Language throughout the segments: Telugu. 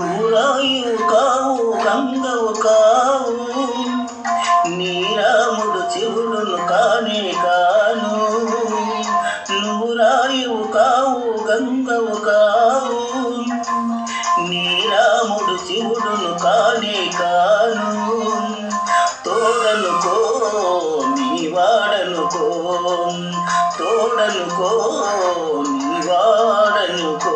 నువ్వు రాయు కావు గంగవు కావు, నీ రాముడు శివుడును కానే కాను. నువ్వు రాయువు కావు గంగవు కావు, నీ రాముడు శివుడును కానే కాను. తోడనుకో నీ వాడనుకో, తోడనుకో నీ వాడనుకో.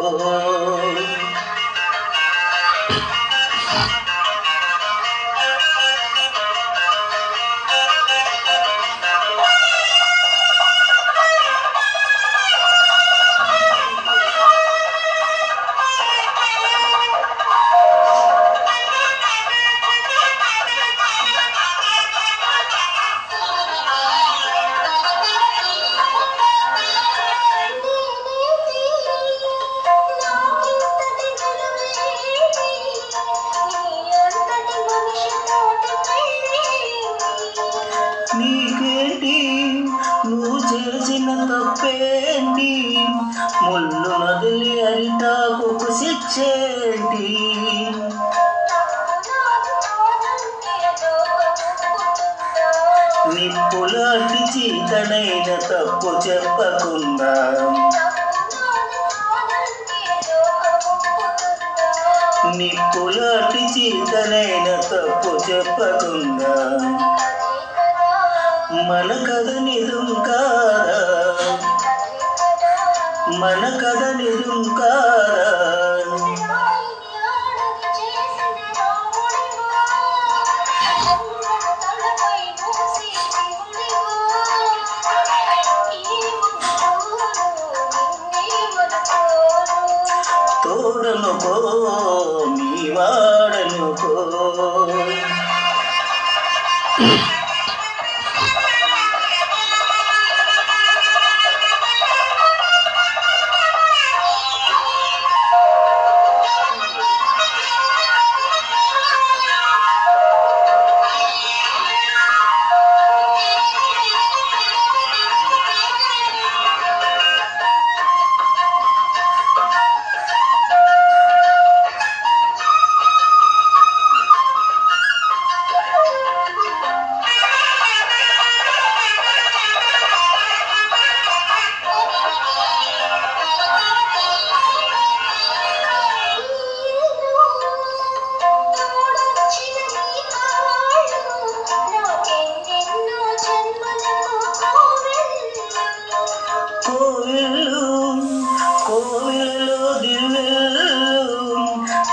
నీకేంటి నువ్వు చేసిన తప్పేంటి, ముళ్ళు నదిలి అరిటాకు శిక్షేంటి. నిప్పులాంటి చీతనైన తప్పు చెప్పకుండా, నిప్పులాంటి చీతనైన తప్పు చెప్పకుండా. మన కథ నిజం కాదా, మన కథ నిజం కాదా. తోడనుకో నీ వాడనుకో. కోవిలలో దివ్వెలు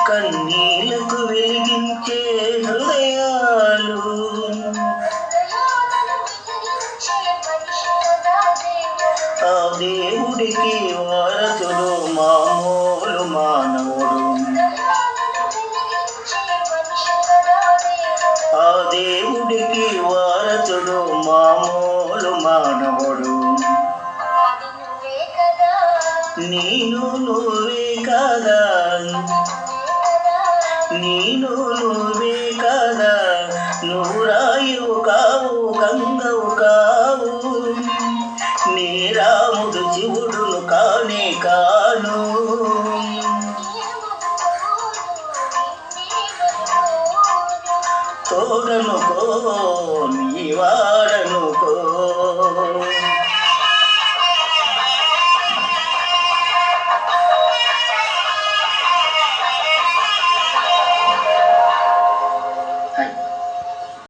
కన్నీలకు వెలిగించే హృదయాలు, ఆ దేవుడికి వారసుడు మామూలు మానవుడు, ఆ దేవుడికి వారసుడు మామూలు మానవుడు. నేను నువ్వే కదా, నేను నువ్వే కదా. నువ్వు రాయువు కావు గంగవు కావు, నీ రాముడు శివుడును కానే కాను. తోడనుకో నీ